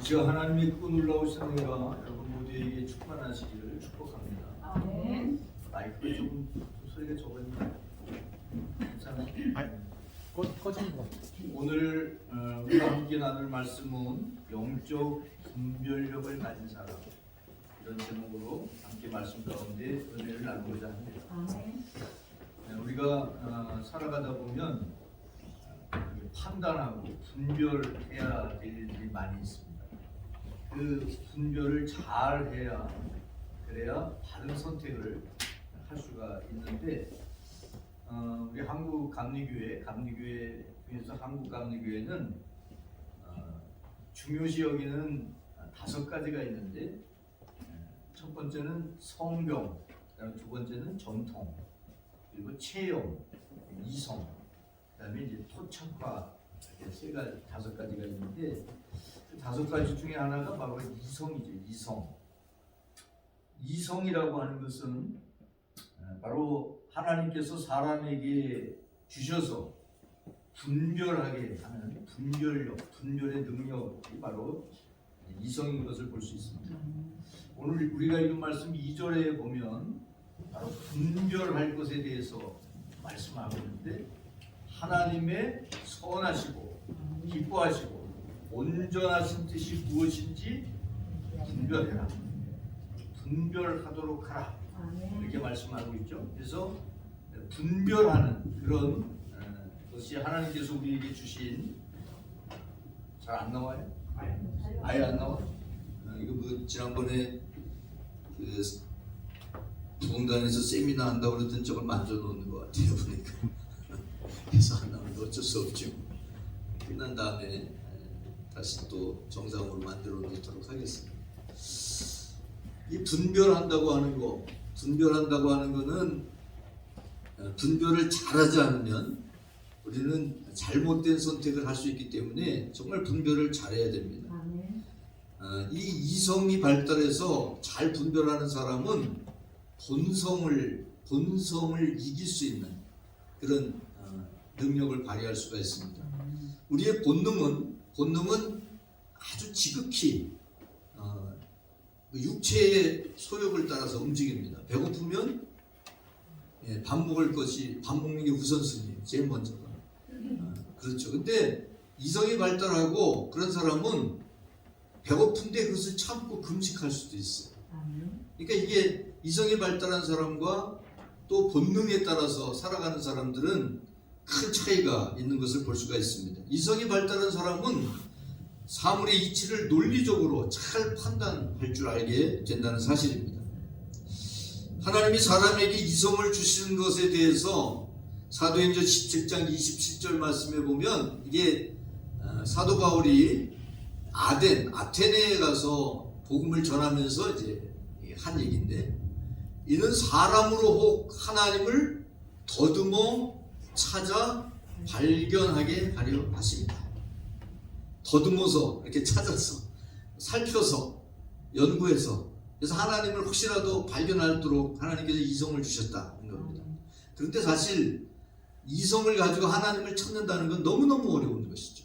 이제 하나님의 크고 놀라우신 은혜가 여러분 모두에게 충만하시기를 축복합니다. 아멘. 마이크 조금 소리가 적었나요? 괜찮아요? 꺼진 거. 오늘 우리가 함께 나눌 말씀은 영적 분별력을 가진 사람, 이런 제목으로 함께 말씀 가운데 은혜를 나누고자 합니다. 아멘. 우리가 살아가다 보면 판단하고 분별해야 될 일이 많이 있습니다. 그 분별을 잘 해야, 그래야 바른 선택을 할 수가 있는데, 우리 한국 감리교회 중에서 한국 감리교회는 중요시 여기는 5가지가 있는데, 첫 번째는 성경, 그다음에 두 번째는 전통, 그리고 체험, 이성, 그다음에 이제 토착화, 이렇게 5가지가 있는데, 그 5가지 중에 하나가 바로 이성이죠. 이성이라고 하는 것은 바로 하나님께서 사람에게 주셔서 분별하게 하는 분별력, 분별의 능력이 바로 이성인 것을 볼 수 있습니다. 오늘 우리가 읽은 말씀 2절에 보면 바로 분별할 것에 대해서 말씀하고 있는데, 하나님의 선하시고 기뻐하시고 온전하신 뜻이 무엇인지 분별해라, 분별하도록 하라, 이렇게 말씀하고 있죠. 그래서 분별하는 그런 것이 하나님께서 우리에게 주신, 잘 안 나와요? 아예 안 나와? 이거 뭐 지난번에 그 부흥단에서 세미나 한다고 그러던 저걸 만져놓는 것 같아요 보니까. 그래서 안 나오는데 어쩔 수 없죠. 끝난 다음에 다시 또 정상으로 만들어 놓도록 하겠습니다. 이 분별한다고 하는 거는 분별을 잘하지 않으면 우리는 잘못된 선택을 할 수 있기 때문에 정말 분별을 잘해야 됩니다. 이 이성이 발달해서 잘 분별하는 사람은 본성을 이길 수 있는 그런 능력을 발휘할 수가 있습니다. 우리의 본능은 아주 지극히 육체의 소욕을 따라서 움직입니다. 배고프면 밥 먹는 게 우선순위예요. 제일 먼저가. 그렇죠. 근데 이성이 발달하고 그런 사람은 배고픈데 그것을 참고 금식할 수도 있어요. 그러니까 이게 이성이 발달한 사람과 또 본능에 따라서 살아가는 사람들은 큰 차이가 있는 것을 볼 수가 있습니다. 이성이 발달한 사람은 사물의 이치를 논리적으로 잘 판단할 줄 알게 된다는 사실입니다. 하나님이 사람에게 이성을 주시는 것에 대해서 사도행전 17장 27절 말씀에 보면, 이게 사도 바울이 아테네에 가서 복음을 전하면서 이제 한 얘기인데, 이는 사람으로 혹 하나님을 더듬어 찾아 발견하게 하려 하십니다. 더듬어서 이렇게 찾아서 살펴서 연구해서, 그래서 하나님을 혹시라도 발견하도록 하나님께서 이성을 주셨다는 겁니다. 그런데 사실 이성을 가지고 하나님을 찾는다는 건 너무너무 어려운 것이죠.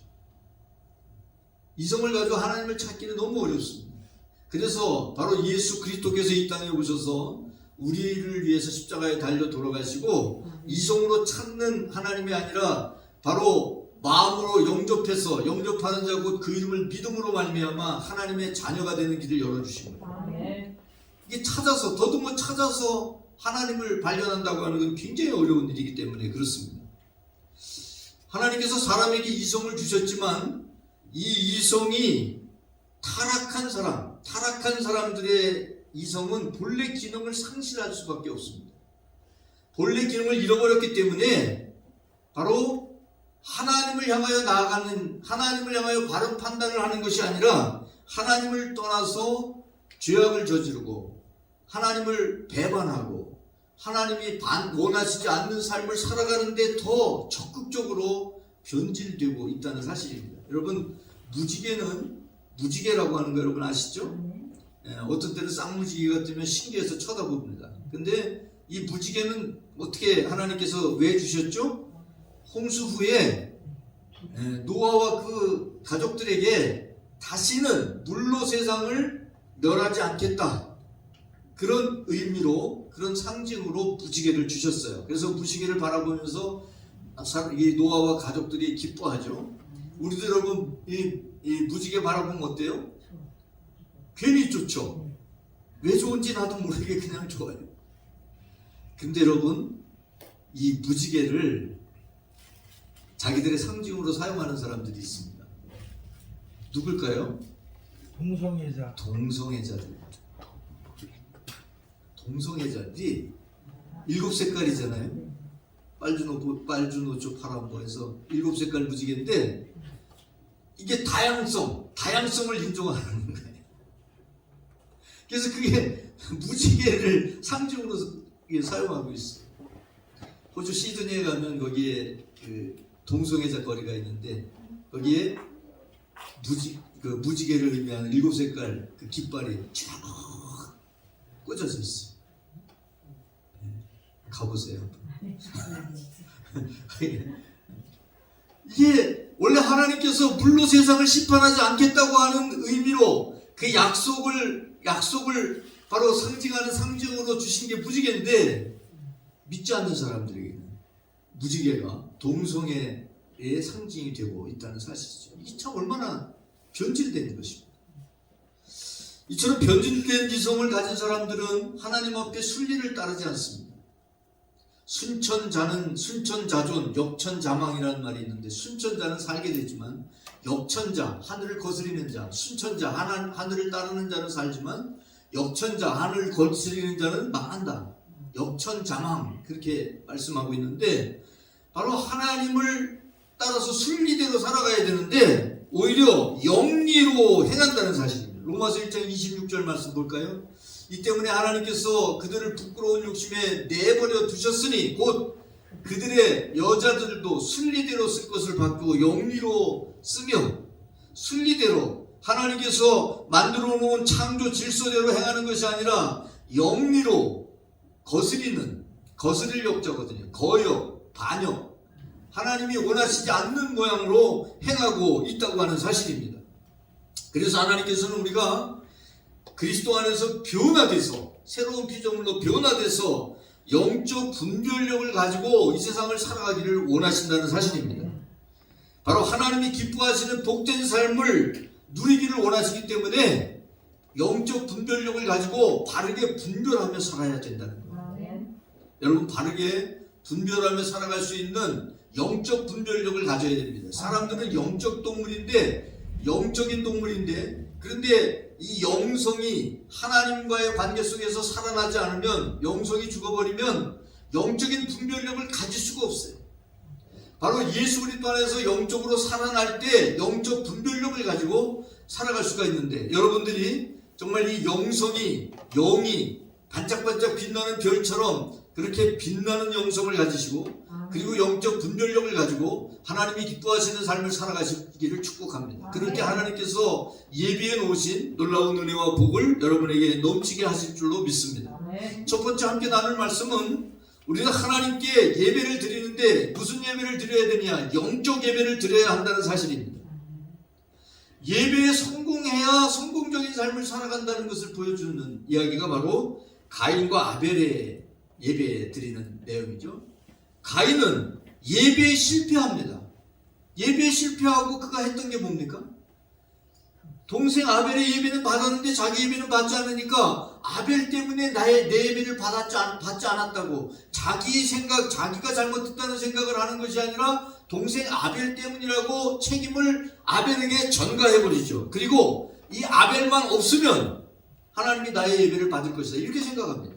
이성을 가지고 하나님을 찾기는 너무 어렵습니다. 그래서 바로 예수 그리스도께서 이 땅에 오셔서 우리를 위해서 십자가에 달려 돌아가시고 이성으로 찾는 하나님이 아니라 바로 마음으로 영접하는 자 곧 그 이름을 믿음으로 말미암아 하나님의 자녀가 되는 길을 열어주신 거예요. 이게 더듬어 찾아서 하나님을 발견한다고 하는 건 굉장히 어려운 일이기 때문에 그렇습니다. 하나님께서 사람에게 이성을 주셨지만 이 이성이 타락한 사람들의 이성은 본래 기능을 상실할 수밖에 없습니다. 본래 기능을 잃어버렸기 때문에 바로 하나님을 향하여 나아가는, 하나님을 향하여 바른 판단을 하는 것이 아니라 하나님을 떠나서 죄악을 저지르고 하나님을 배반하고 하나님이 원하시지 않는 삶을 살아가는데 더 적극적으로 변질되고 있다는 사실입니다. 여러분, 무지개라고 하는 거 여러분 아시죠? 어떤 때는 쌍무지개가 뜨면 신기해서 쳐다봅니다. 근데 이 무지개는 어떻게 하나님께서 왜 주셨죠? 홍수 후에 노아와 그 가족들에게 다시는 물로 세상을 멸하지 않겠다. 그런 의미로, 그런 상징으로 무지개를 주셨어요. 그래서 무지개를 바라보면서 이 노아와 가족들이 기뻐하죠. 우리도 여러분 이 무지개 바라보면 어때요? 괜히 좋죠. 왜 좋은지 나도 모르게 그냥 좋아요. 근데 여러분, 이 무지개를 자기들의 상징으로 사용하는 사람들이 있습니다. 누굴까요? 동성애자. 동성애자들. 동성애자들이 7색깔이잖아요. 빨주노초 파란보 해서 7색깔 무지개인데 이게 다양성을 인정하는 거예요. 그래서 그게 무지개를 상징으로 사용하고 있어요. 호주 시드니에 가면 거기에 그 동성애자 거리가 있는데 거기에 무지개를 의미하는 7색깔 그 깃발이 쫙 꽂혀져 있어요. 가보세요. 이게 원래 하나님께서 물로 세상을 심판하지 않겠다고 하는 의미로 그 약속을 바로 상징하는 상징으로 주신 게 무지개인데, 믿지 않는 사람들에게는 무지개가 동성애의 상징이 되고 있다는 사실이죠. 이게 참 얼마나 변질된 것입니다. 이처럼 변질된 지성을 가진 사람들은 하나님 앞에 순리를 따르지 않습니다. 순천자존, 역천자망이라는 말이 있는데, 순천자는 살게 되지만 역천자, 하늘을 거스리는 자, 순천자, 하늘을 따르는 자는 살지만 역천자, 하늘을 거스리는 자는 망한다. 역천자망, 그렇게 말씀하고 있는데, 바로 하나님을 따라서 순리대로 살아가야 되는데 오히려 영리로 행한다는 사실입니다. 로마서 1장 26절 말씀 볼까요? 이 때문에 하나님께서 그들을 부끄러운 욕심에 내버려 두셨으니 곧 그들의 여자들도 순리대로 쓸 것을 바꾸고 영리로 쓰며, 순리대로 하나님께서 만들어 놓은 창조 질서대로 행하는 것이 아니라 영리로 거스릴 역자거든요. 거역, 반역, 하나님이 원하시지 않는 모양으로 행하고 있다고 하는 사실입니다. 그래서 하나님께서는 우리가 그리스도 안에서 변화돼서, 새로운 피조물로 변화돼서 영적 분별력을 가지고 이 세상을 살아가기를 원하신다는 사실입니다. 바로 하나님이 기뻐하시는 복된 삶을 누리기를 원하시기 때문에 영적 분별력을 가지고 바르게 분별하며 살아야 된다는 거예요. 여러분, 바르게 분별하며 살아갈 수 있는 영적 분별력을 가져야 됩니다. 사람들은 영적인 동물인데, 그런데 이 영성이 하나님과의 관계 속에서 살아나지 않으면, 영성이 죽어버리면 영적인 분별력을 가질 수가 없어요. 바로 예수 그리스도 안에서 영적으로 살아날 때 영적 분별력을 가지고 살아갈 수가 있는데, 여러분들이 정말 이 영이 반짝반짝 빛나는 별처럼 그렇게 빛나는 영성을 가지시고, 그리고 영적 분별력을 가지고 하나님이 기뻐하시는 삶을 살아가시기를 축복합니다. 그럴 때 하나님께서 예비해 놓으신 놀라운 은혜와 복을 여러분에게 넘치게 하실 줄로 믿습니다. 첫 번째 함께 나눌 말씀은, 우리는 하나님께 예배를 드리는데 무슨 예배를 드려야 되냐? 영적 예배를 드려야 한다는 사실입니다. 예배에 성공해야 성공적인 삶을 살아간다는 것을 보여주는 이야기가 바로 가인과 아벨의 예배 드리는 내용이죠. 가인은 예배에 실패합니다. 예배에 실패하고 그가 했던 게 뭡니까? 동생 아벨의 예배는 받았는데 자기 예배는 받지 않으니까 아벨 때문에 내 예배를 받지 않았다고, 자기가 잘못했다는 생각을 하는 것이 아니라 동생 아벨 때문이라고 책임을 아벨에게 전가해버리죠. 그리고 이 아벨만 없으면 하나님이 나의 예배를 받을 것이다, 이렇게 생각합니다.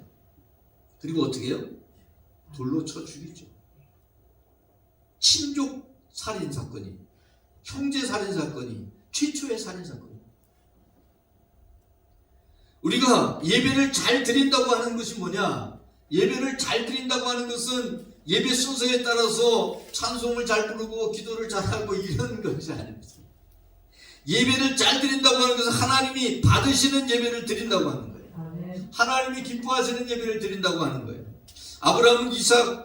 그리고 어떻게 해요? 돌로 쳐 죽이죠. 친족 살인 사건이, 형제 살인 사건이 최초의 살인 사건. 우리가 예배를 잘 드린다고 하는 것이 뭐냐? 예배를 잘 드린다고 하는 것은 예배 순서에 따라서 찬송을 잘 부르고 기도를 잘하고 이런 것이 아닙니다. 예배를 잘 드린다고 하는 것은 하나님이 받으시는 예배를 드린다고 하는 거예요. 하나님이 기뻐하시는 예배를 드린다고 하는 거예요. 아브라함은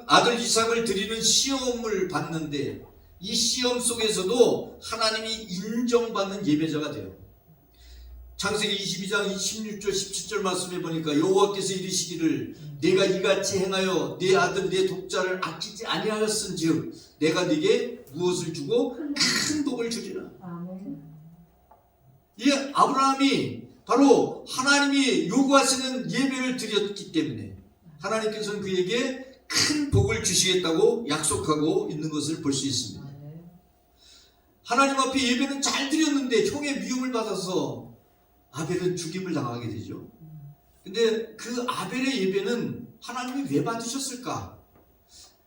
아들 이삭을 드리는 시험을 받는데, 이 시험 속에서도 하나님이 인정받는 예배자가 돼요. 창세기 22장 16절 17절 말씀해 보니까 여호와께서 이르시기를 내가 이같이 행하여 네 아들 네 독자를 아끼지 아니하였은즉 내가 네게 무엇을 주고 큰 복을 주리라. 이 아브라함이 바로 하나님이 요구하시는 예배를 드렸기 때문에 하나님께서는 그에게 큰 복을 주시겠다고 약속하고 있는 것을 볼 수 있습니다. 하나님 앞에 예배는 잘 드렸는데 형의 미움을 받아서 아벨은 죽임을 당하게 되죠. 근데 그 아벨의 예배는 하나님이 왜 받으셨을까?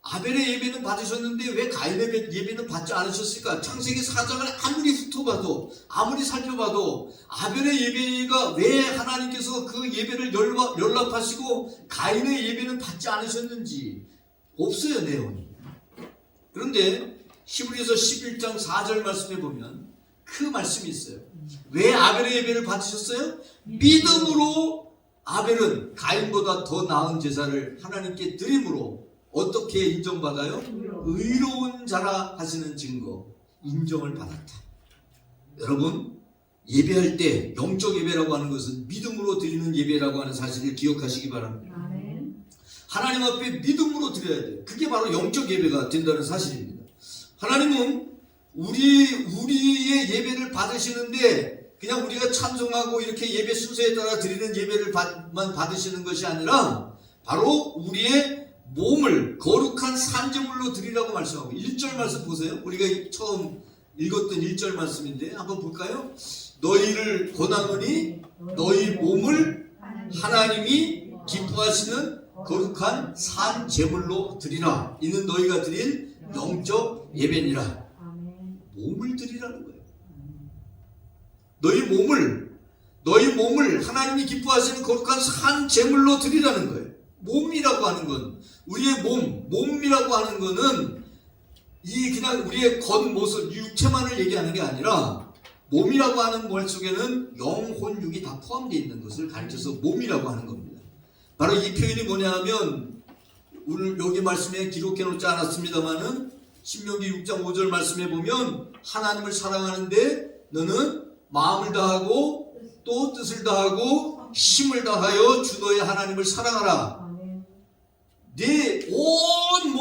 아벨의 예배는 받으셨는데 왜 가인의 예배는 받지 않으셨을까? 창세기 4장을 아무리 훑어봐도 아무리 살펴봐도 아벨의 예배가 왜 하나님께서 그 예배를 연락하시고 가인의 예배는 받지 않으셨는지 없어요, 내용이. 그런데 히브리서 11장 4절 말씀에 보면 그 말씀이 있어요. 왜 아벨의 예배를 받으셨어요? 믿음으로 아벨은 가인보다 더 나은 제사를 하나님께 드림으로 어떻게 인정받아요? 의로운 자라 하시는 증거, 인정을 받았다. 여러분, 예배할 때 영적 예배라고 하는 것은 믿음으로 드리는 예배라고 하는 사실을 기억하시기 바랍니다. 하나님 앞에 믿음으로 드려야 돼요. 그게 바로 영적 예배가 된다는 사실입니다. 하나님은 우리의 예배를 받으시는데 그냥 우리가 찬송하고 이렇게 예배 순서에 따라 드리는 예배를만 받으시는 것이 아니라 바로 우리의 몸을 거룩한 산제물로 드리라고 말씀하고 1절 말씀 보세요. 우리가 처음 읽었던 1절 말씀인데 한번 볼까요? 너희를 권하노니 너희 몸을 하나님이 기뻐하시는 거룩한 산제물로 드리라. 이는 너희가 드릴 영적 예배니라. 몸을 드리라는 거예요. 너희 몸을 하나님이 기뻐하시는 거룩한 산제물로 드리라는 거예요. 몸이라고 하는 건 우리의 몸이라고 하는 거는 이 그냥 우리의 겉모습, 육체만을 얘기하는 게 아니라 몸이라고 하는 말 속에는 영혼, 육이 다 포함되어 있는 것을 가르쳐서 몸이라고 하는 겁니다. 바로 이 표현이 뭐냐 하면 오늘 여기 말씀에 기록해 놓지 않았습니다만은 신명기 6장 5절 말씀에 보면 하나님을 사랑하는데 너는 마음을 다하고 또 뜻을 다하고 힘을 다하여 주 너의 하나님을 사랑하라. 내 온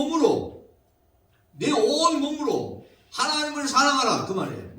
몸으로 하나님을 사랑하라 그 말이에요.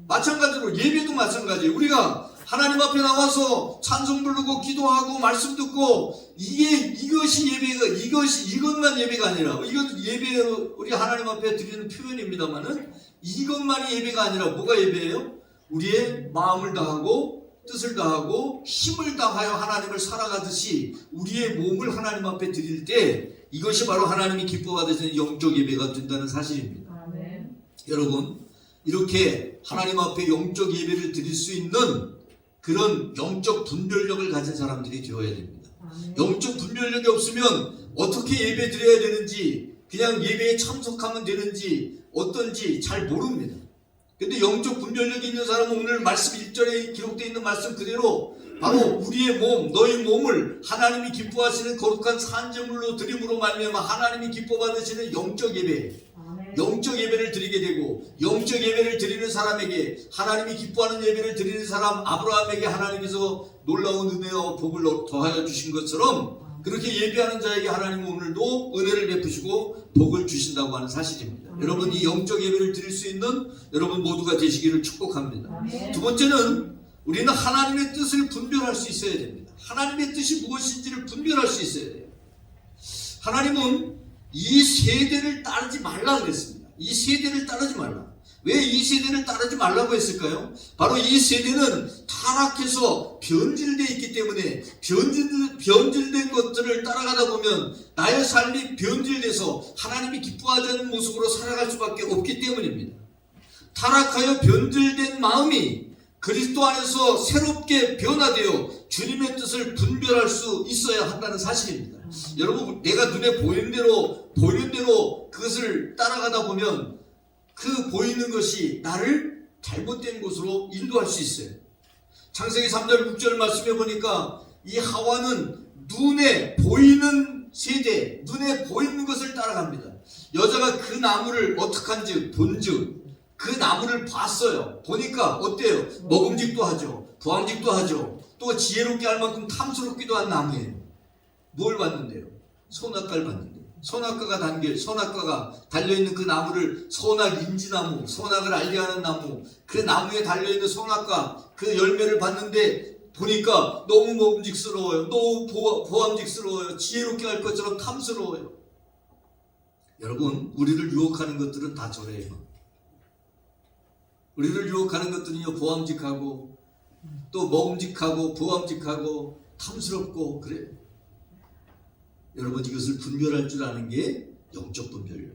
마찬가지로 예배도 마찬가지예요. 우리가 하나님 앞에 나와서 찬송 부르고 기도하고 말씀 듣고 이것이 예배가 이것만 예배가 아니라 이것 예배로 우리 하나님 앞에 드리는 표현입니다만은 이것만이 예배가 아니라 뭐가 예배예요? 우리의 마음을 다하고 뜻을 다하고 힘을 다하여 하나님을 살아가듯이 우리의 몸을 하나님 앞에 드릴 때 이것이 바로 하나님이 기뻐받으시는 영적 예배가 된다는 사실입니다. 아멘. 여러분, 이렇게 하나님 앞에 영적 예배를 드릴 수 있는 그런 영적 분별력을 가진 사람들이 되어야 됩니다. 아멘. 영적 분별력이 없으면 어떻게 예배 드려야 되는지 그냥 예배에 참석하면 되는지 어떤지 잘 모릅니다. 근데 영적 분별력이 있는 사람은 오늘 말씀 1절에 기록되어 있는 말씀 그대로 바로 우리의 몸, 너희 몸을 하나님이 기뻐하시는 거룩한 산제물로 드림으로 말미암아 하나님이 기뻐받으시는 영적 예배, 영적 예배를 드리게 되고 영적 예배를 드리는 사람에게 하나님이 기뻐하는 예배를 드리는 사람 아브라함에게 하나님께서 놀라운 은혜와 복을 더하여 주신 것처럼 그렇게 예배하는 자에게 하나님은 오늘도 은혜를 베푸시고 복을 주신다고 하는 사실입니다. 여러분 이 영적 예배를 드릴 수 있는 여러분 모두가 되시기를 축복합니다. 두 번째는 우리는 하나님의 뜻을 분별할 수 있어야 됩니다. 하나님의 뜻이 무엇인지를 분별할 수 있어야 돼요. 하나님은 이 세대를 따르지 말라 그랬습니다. 이 세대를 따르지 말라. 왜 이 세대를 따르지 말라고 했을까요? 바로 이 세대는 타락해서 변질되어 있기 때문에 변질된 것들을 따라가다 보면 나의 삶이 변질돼서 하나님이 기뻐하지 않는 모습으로 살아갈 수밖에 없기 때문입니다. 타락하여 변질된 마음이 그리스도 안에서 새롭게 변화되어 주님의 뜻을 분별할 수 있어야 한다는 사실입니다. 여러분 내가 눈에 보이는 대로 그것을 따라가다 보면 그 보이는 것이 나를 잘못된 곳으로 인도할 수 있어요. 창세기 3절 6절 말씀해 보니까 이 하와는 눈에 보이는 세대, 눈에 보이는 것을 따라갑니다. 여자가 그 나무를 어떻게 한지 본즉 그 나무를 봤어요. 보니까 어때요? 먹음직도 하죠. 부함직도 하죠. 또 지혜롭게 할 만큼 탐스럽기도 한 나무예요. 뭘 봤는데요? 선악과를 봤는데요. 선악과가 달려있는 그 나무를 선악 인지나무, 선악을 알게 하는 나무, 그 나무에 달려있는 선악과 그 열매를 봤는데 보니까 너무 먹음직스러워요. 너무 보암직스러워요. 지혜롭게 할 것처럼 탐스러워요. 여러분, 우리를 유혹하는 것들은 다 저래요. 우리를 유혹하는 것들은요, 보암직하고 또 먹음직하고 보암직하고 탐스럽고 그래요. 여러분, 이것을 분별할 줄 아는 게 영적 분별이에요.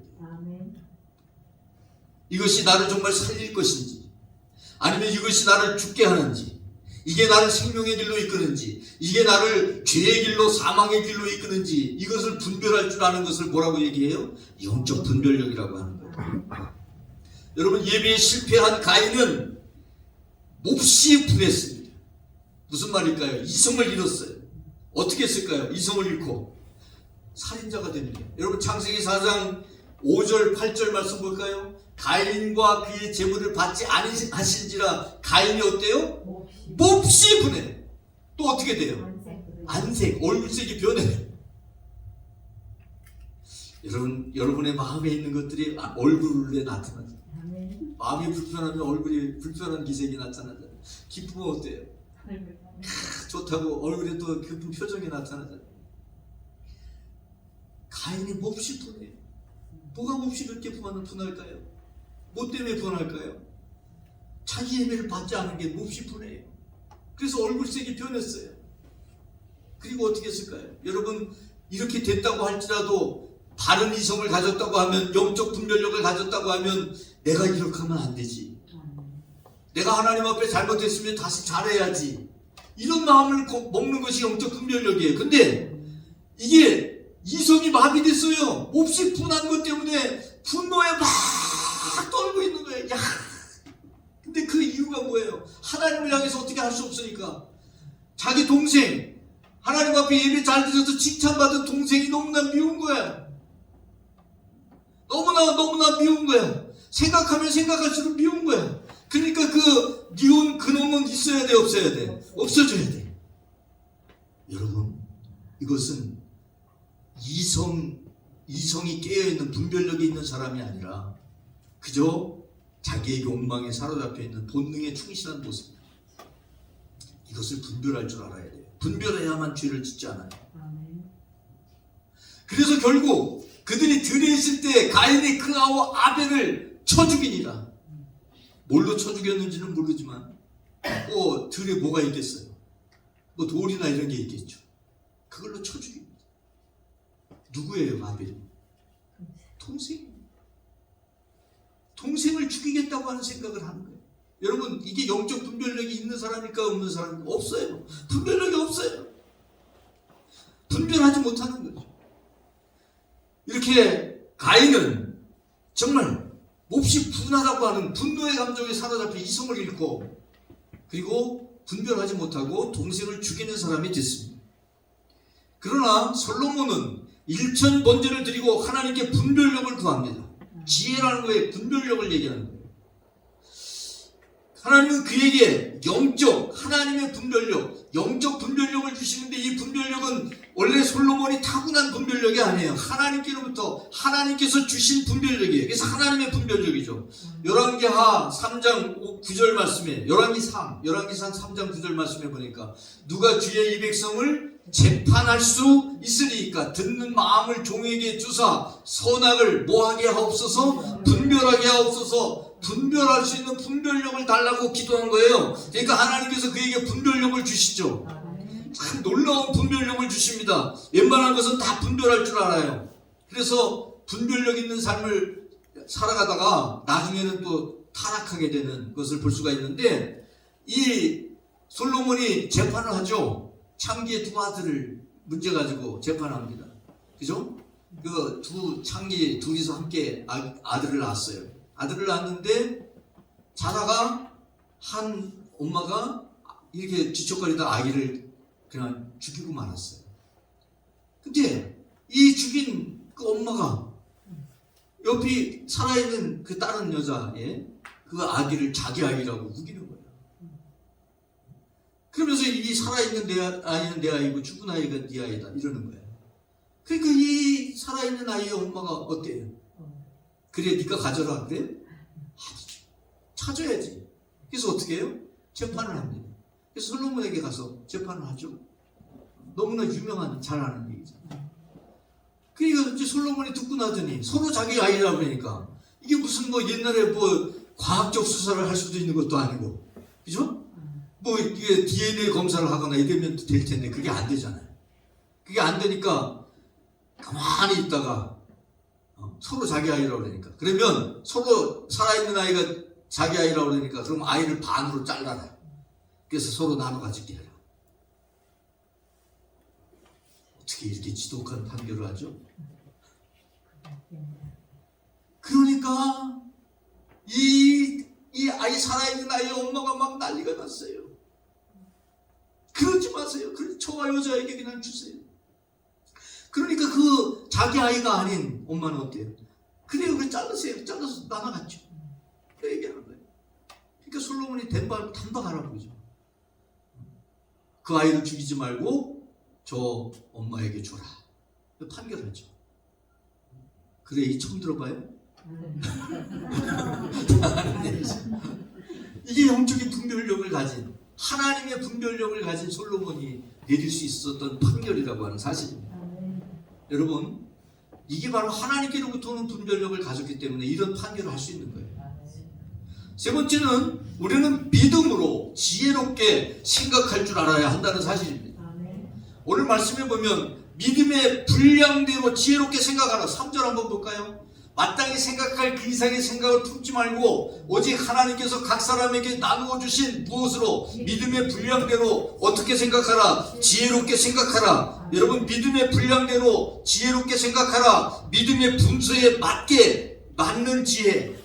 이것이 나를 정말 살릴 것인지, 아니면 이것이 나를 죽게 하는지, 이게 나를 생명의 길로 이끄는지, 이게 나를 죄의 길로 사망의 길로 이끄는지, 이것을 분별할 줄 아는 것을 뭐라고 얘기해요? 영적 분별력이라고 하는 거예요. 여러분, 예배에 실패한 가인은 몹시 분했습니다. 무슨 말일까요? 이성을 잃었어요. 어떻게 했을까요? 이성을 잃고 살인자가 됩니다. 여러분, 창세기 4장 5절 8절 말씀 볼까요? 가인과 그의 재물을 받지 아니하신지라 가인이 어때요? 몹시 분해. 또 어떻게 돼요? 안색, 얼굴색이 변해요. 여러분의 마음에 있는 것들이 얼굴에 나타나죠. 마음이 불편하면 얼굴이 불편한 기색이 나타나잖아요. 기쁘면 어때요? 좋다고 얼굴에 또 기쁜 표정이 나타나잖아요. 가인이 몹시 분해요. 뭐가 몹시 그렇게 분할까요? 뭐 때문에 분할까요? 자기 예배를 받지 않은 게 몹시 분해요. 그래서 얼굴색이 변했어요. 그리고 어떻게 했을까요? 여러분, 이렇게 됐다고 할지라도 바른 이성을 가졌다고 하면, 영적 분별력을 가졌다고 하면 내가 이렇게 하면 안 되지. 내가 하나님 앞에 잘못했으면 다시 잘해야지. 이런 마음을 먹는 것이 영적 분별력이에요. 근데 이게 이성이 마비됐어요. 몹시 분한 것 때문에 분노에 막 떨고 있는 거예요. 야! 근데 그 이유가 뭐예요? 하나님을 향해서 어떻게 할 수 없으니까. 자기 동생, 하나님 앞에 예배 잘 드려서 칭찬받은 동생이 너무나 미운 거야. 너무나 미운 거야. 생각하면 생각할수록 미운 거야. 그러니까 그 미운 그놈은 있어야 돼, 없어야 돼? 없어져야 돼. 여러분, 이것은 이성이 깨어있는 분별력이 있는 사람이 아니라 그저 자기의 욕망에 사로잡혀 있는 본능에 충실한 모습입니다. 이것을 분별할 줄 알아야 돼요. 분별해야만 죄를 짓지 않아요. 그래서 결국 그들이 들에 있을 때 가인이 그 아벨을 쳐 죽이니라. 뭘로 쳐 죽였는지는 모르지만 들에 뭐가 있겠어요? 뭐 돌이나 이런 게 있겠죠. 그걸로 쳐 죽입니다. 누구예요, 아벨이? 동생을 죽이겠다고 하는 생각을 하는 거예요. 여러분, 이게 영적 분별력이 있는 사람일까 없는 사람일까? 없어요. 분별력이 없어요. 분별하지 못하는 거죠. 이렇게 가인은 정말 몹시 분하다고 하는 분노의 감정에 사로잡혀 이성을 잃고 그리고 분별하지 못하고 동생을 죽이는 사람이 됐습니다. 그러나 솔로몬은 일천 번제를 드리고 하나님께 분별력을 구합니다. 지혜라는 거에 분별력을 얘기하는 거예요. 하나님은 그에게 하나님의 분별력, 영적 분별력을 주시는데 이 분별력은 원래 솔로몬이 타고난 분별력이 아니에요. 하나님께서 주신 분별력이에요. 그래서 하나님의 분별력이죠. 열왕기하 3장 9절 말씀에, 열왕기상 3장 9절 말씀에 보니까 누가 주의 이 백성을 재판할 수 있으리이까 듣는 마음을 종에게 주사 선악을 뭐하게 하옵소서, 분별하게 하옵소서. 분별할 수 있는 분별력을 달라고 기도한 거예요. 그러니까 하나님께서 그에게 분별력을 주시죠. 참 놀라운 분별력을 주십니다. 웬만한 것은 다 분별할 줄 알아요. 그래서 분별력 있는 삶을 살아가다가 나중에는 또 타락하게 되는 것을 볼 수가 있는데, 이 솔로몬이 재판을 하죠. 창기의 두 아들을 문제 가지고 재판합니다. 그죠? 그 두 창기 둘이서 함께 아들을 낳았어요. 아들을 낳았는데 자다가 한 엄마가 이렇게 지척거리다 아기를 그냥 죽이고 말았어요. 근데 이 죽인 그 엄마가 옆에 살아있는 그 다른 여자의 그 아기를 자기 아이라고 우기는 거야. 그러면서 이 살아있는 내 아이는 내 아이고 죽은 아이가 네 아이다 이러는 거야. 그러니까 이 살아있는 아이의 엄마가 어때요? 그래 네가 가져라 그래? 아니죠. 찾아야지. 그래서 어떻게 해요? 재판을 합니다. 그래서 솔로몬에게 가서 재판을 하죠. 너무나 유명한 잘 아는 얘기잖아요. 그러니까 이제 솔로몬이 듣고 나더니 서로 자기 아이라고 그러니까 이게 무슨 뭐 옛날에 뭐 과학적 수사를 할 수도 있는 것도 아니고 그죠? 뭐 이게 DNA 검사를 하거나 이러면 될 텐데 그게 안 되잖아요. 그게 안 되니까 가만히 있다가 서로 자기 아이라고 그러니까 그러면 서로 살아있는 아이가 자기 아이라고 그러니까 그럼 아이를 반으로 잘라라. 그래서 서로 나눠 가지게 해라. 어떻게 이렇게 지독한 판결을 하죠? 그러니까 이 아이 살아있는 아이의 엄마가 막 난리가 났어요. 그러지 마세요. 저와 여자에게 그냥 주세요. 그러니까 그 자기 아이가 아닌 엄마는 어때요? 그래요. 그래 잘라세요. 잘라서 나눠갔죠. 그 얘기하는 거예요. 그러니까 솔로몬이 단박하라고 그러죠. 그 아이를 죽이지 말고 저 엄마에게 줘라. 판결하죠. 그래 이 처음 들어봐요? 이게 영적인 분별력을 가진 하나님의 분별력을 가진 솔로몬이 내릴 수 있었던 판결이라고 하는 사실입니다. 여러분 이게 바로 하나님께로부터 오는 분별력을 가졌기 때문에 이런 판결을 할 수 있는 거예요. 세 번째는 우리는 믿음으로 지혜롭게 생각할 줄 알아야 한다는 사실입니다. 오늘 말씀해 보면 믿음의 분량대로 지혜롭게 생각하라. 3절 한번 볼까요? 마땅히 생각할 그 이상의 생각을 품지 말고 오직 하나님께서 각 사람에게 나누어 주신 무엇으로 믿음의 분량대로 어떻게 생각하라? 지혜롭게 생각하라. 여러분 믿음의 분량대로 지혜롭게 생각하라. 믿음의 분수에 맞는 지혜,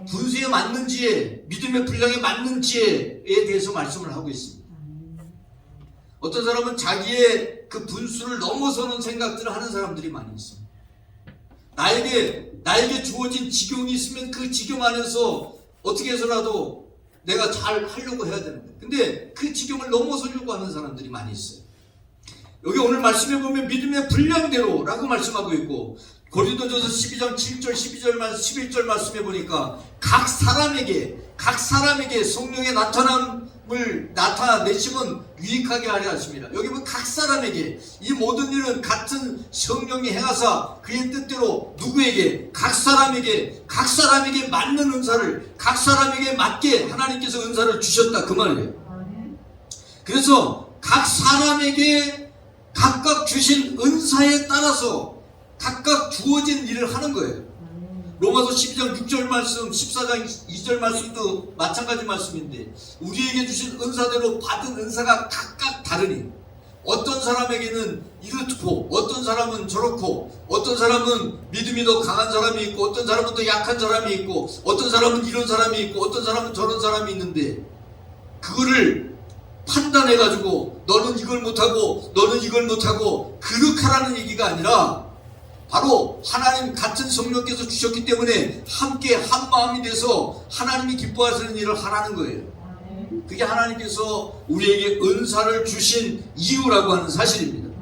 분수에 맞는 지혜, 믿음의 분량에 맞는 지혜에 대해서 말씀을 하고 있습니다. 어떤 사람은 자기의 그 분수를 넘어서는 생각들을 하는 사람들이 많이 있습니다. 나에게 주어진 지경이 있으면 그 지경 안에서 어떻게 해서라도 내가 잘 하려고 해야 되는 거예요. 근데 그 지경을 넘어서려고 하는 사람들이 많이 있어요. 여기 오늘 말씀해 보면 믿음의 분량대로 라고 말씀하고 있고 고린도전서 12장 7절 11절 말씀해 보니까 각 사람에게 성령의 나타남을 나타내심은 유익하게 하려 하십니다. 여기 보면 각 사람에게 이 모든 일은 같은 성령이 행하사 그의 뜻대로 누구에게 각 사람에게 맞는 은사를 각 사람에게 맞게 하나님께서 은사를 주셨다 그 말이에요. 그래서 각 사람에게 각각 주신 은사에 따라서 각각 주어진 일을 하는 거예요. 로마서 12장 6절 말씀, 14장 2절 말씀도 마찬가지 말씀인데 우리에게 주신 은사대로 받은 은사가 각각 다르니 어떤 사람에게는 이렇고 어떤 사람은 저렇고 어떤 사람은 믿음이 더 강한 사람이 있고 어떤 사람은 더 약한 사람이 있고 어떤 사람은 이런 사람이 있고 어떤 사람은 저런 사람이 있는데 그거를 판단해가지고 너는 이걸 못하고 너는 이걸 못하고 그렇게 하라는 얘기가 아니라 바로 하나님 같은 성령께서 주셨기 때문에 함께 한 마음이 돼서 하나님이 기뻐하시는 일을 하라는 거예요. 그게 하나님께서 우리에게 은사를 주신 이유라고 하는 사실입니다.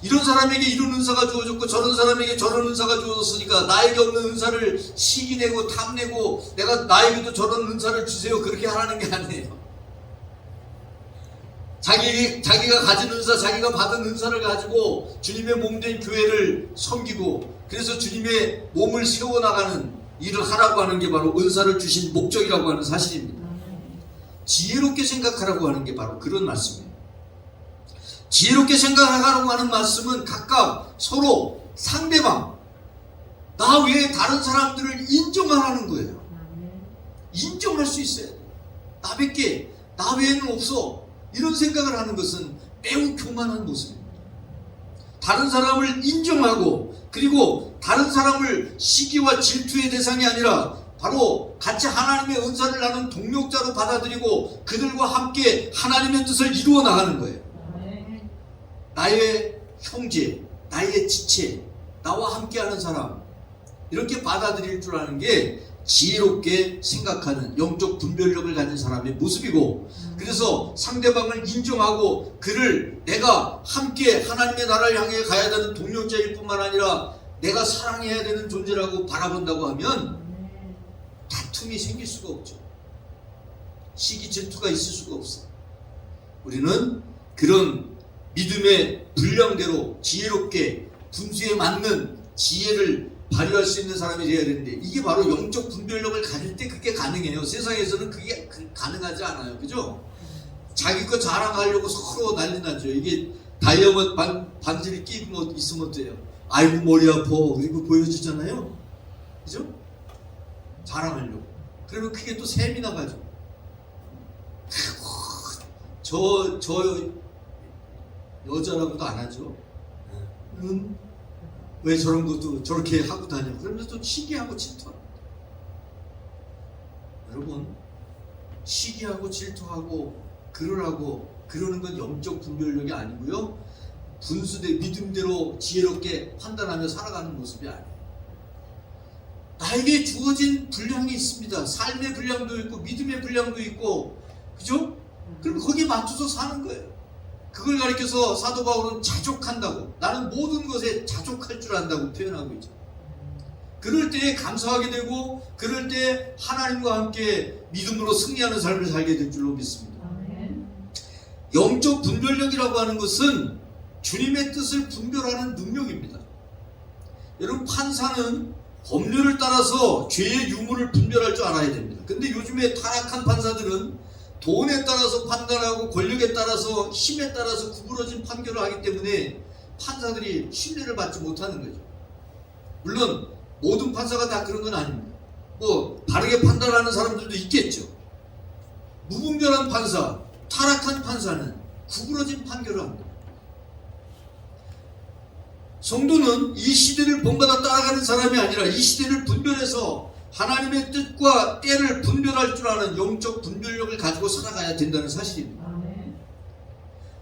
이런 사람에게 이런 은사가 주어졌고 저런 사람에게 저런 은사가 주어졌으니까 나에게 없는 은사를 시기내고 탐내고 내가 나에게도 저런 은사를 주세요 그렇게 하라는 게 아니에요. 자기가 가진 은사, 자기가 받은 은사를 가지고 주님의 몸된 교회를 섬기고 그래서 주님의 몸을 세워나가는 일을 하라고 하는 게 바로 은사를 주신 목적이라고 하는 사실입니다. 지혜롭게 생각하라고 하는 게 바로 그런 말씀이에요. 지혜롭게 생각하라고 하는 말씀은 각각 서로 상대방, 나 외에 다른 사람들을 인정하라는 거예요. 인정할 수 있어야 돼요. 나밖에, 나 외에는 없어. 이런 생각을 하는 것은 매우 교만한 모습입니다. 다른 사람을 인정하고 그리고 다른 사람을 시기와 질투의 대상이 아니라 바로 같이 하나님의 은사를 나눈 동력자로 받아들이고 그들과 함께 하나님의 뜻을 이루어 나가는 거예요. 나의 형제, 나의 지체, 나와 함께하는 사람 이렇게 받아들일 줄 아는 게 지혜롭게 생각하는 영적 분별력을 가진 사람의 모습이고, 그래서 상대방을 인정하고 그를 내가 함께 하나님의 나라를 향해 가야 되는 동력자일 뿐만 아니라 내가 사랑해야 되는 존재라고 바라본다고 하면 다툼이 생길 수가 없죠. 시기 질투가 있을 수가 없어. 우리는 그런 믿음의 분량대로 지혜롭게 분수에 맞는 지혜를 발휘할 수 있는 사람이 되어야 되는데, 이게 바로 영적 분별력을 가질 때 그게 가능해요. 세상에서는 그게 가능하지 않아요. 그죠? 자기 거 자랑하려고 서로 난리 나죠. 이게 다이아몬드 반지를 끼고 있으면 어때요? 아이고 머리 아파. 그리고 보여주잖아요. 그죠? 자랑하려고. 그러면 그게 또 셈이 나가죠. 저 여자라고도 안 하죠. 왜 저런 것도 저렇게 하고 다녀? 그러면서 또 시기하고 질투합니다. 여러분, 시기하고 질투하고 그러는 건 영적 분별력이 아니고요, 분수대 믿음대로 지혜롭게 판단하며 살아가는 모습이 아니에요. 나에게 주어진 분량이 있습니다. 삶의 분량도 있고 믿음의 분량도 있고, 그죠? 그럼 거기에 맞춰서 사는 거예요. 그걸 가리켜서 사도 바울은 자족한다고, 나는 모든 것에 자족할 줄 안다고 표현하고 있죠. 그럴 때 감사하게 되고, 그럴 때 하나님과 함께 믿음으로 승리하는 삶을 살게 될 줄로 믿습니다. 영적 분별력이라고 하는 것은 주님의 뜻을 분별하는 능력입니다. 여러분, 판사는 법률을 따라서 죄의 유무를 분별할 줄 알아야 됩니다. 근데 요즘에 타락한 판사들은 돈에 따라서 판단하고 권력에 따라서 힘에 따라서 구부러진 판결을 하기 때문에 판사들이 신뢰를 받지 못하는 거죠. 물론 모든 판사가 다 그런 건 아닙니다. 뭐 바르게 판단하는 사람들도 있겠죠. 무분별한 판사, 타락한 판사는 구부러진 판결을 합니다. 성도는 이 시대를 본받아 따라가는 사람이 아니라 이 시대를 분별해서 하나님의 뜻과 때를 분별할 줄 아는 영적 분별력을 가지고 살아가야 된다는 사실입니다.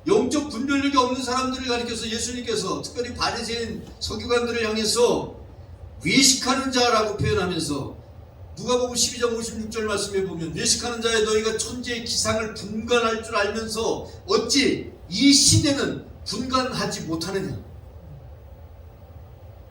영적 분별력이 없는 사람들을 가리켜서 예수님께서 특별히 바리새인 서기관들을 향해서 외식하는 자라고 표현하면서, 누가복음 12장 56절 말씀에 보면 외식하는 자에 너희가 천지의 기상을 분간할 줄 알면서 어찌 이 시대는 분간하지 못하느냐.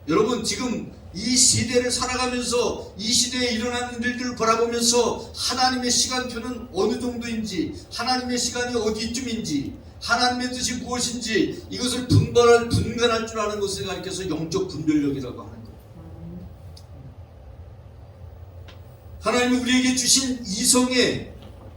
여러분, 지금 이 시대를 살아가면서 이 시대에 일어나는 일들을 바라보면서 하나님의 시간표는 어느 정도인지, 하나님의 시간이 어디쯤인지, 하나님의 뜻이 무엇인지 이것을 분간할 줄 아는 것을 가리켜서 영적 분별력이라고 하는 거예요. 하나님이 우리에게 주신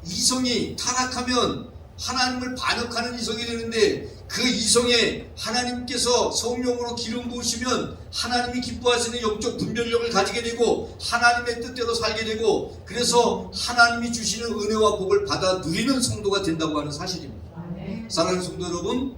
이성이 타락하면 하나님을 반역하는 이성이 되는데, 그 이성에 하나님께서 성령으로 기름 부으시면 하나님이 기뻐하시는 영적 분별력을 가지게 되고 하나님의 뜻대로 살게 되고, 그래서 하나님이 주시는 은혜와 복을 받아 누리는 성도가 된다고 하는 사실입니다. 사랑하는 성도 여러분,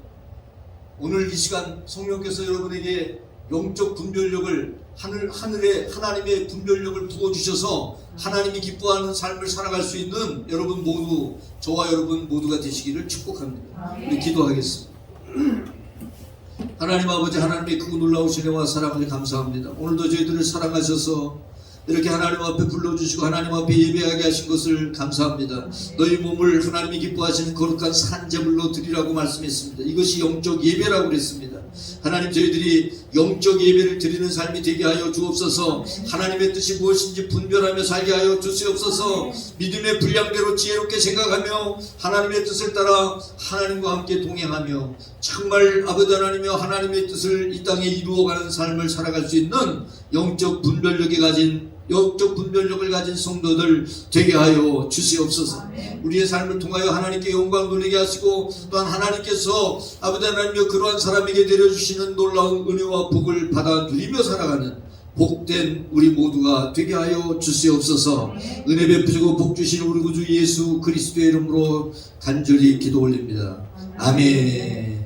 오늘 이 시간 성령께서 여러분에게 영적 분별력을, 하늘에 하나님의 분별력을 부어주셔서 하나님이 기뻐하는 삶을 살아갈 수 있는 여러분 모두, 저와 여러분 모두가 되시기를 축복합니다. 우리 기도하겠습니다. 하나님 아버지, 하나님의 크고 놀라우신 은혜와 사랑을 감사합니다. 오늘도 저희들을 사랑하셔서 이렇게 하나님 앞에 불러주시고 하나님 앞에 예배하게 하신 것을 감사합니다. 너희 몸을 하나님이 기뻐하시는 거룩한 산제물로 드리라고 말씀했습니다. 이것이 영적 예배라고 그랬습니다. 하나님, 저희들이 영적 예배를 드리는 삶이 되게 하여 주옵소서. 하나님의 뜻이 무엇인지 분별하며 살게 하여 주시옵소서. 믿음의 분량대로 지혜롭게 생각하며 하나님의 뜻을 따라 하나님과 함께 동행하며 정말 아버지 하나님이여 하나님의 뜻을 이 땅에 이루어가는 삶을 살아갈 수 있는 영적 분별력을 가진 성도들 되게 하여 주시옵소서. 우리의 삶을 통하여 하나님께 영광 돌리게 하시고, 또한 하나님께서 아버지 하나님이여 그러한 사람에게 내려주시는 놀라운 은혜와 복을 받아 누리며 살아가는 복된 우리 모두가 되게 하여 주시옵소서. 은혜 베푸시고 복 주신 우리 구주 예수 그리스도의 이름으로 간절히 기도 올립니다. 아멘.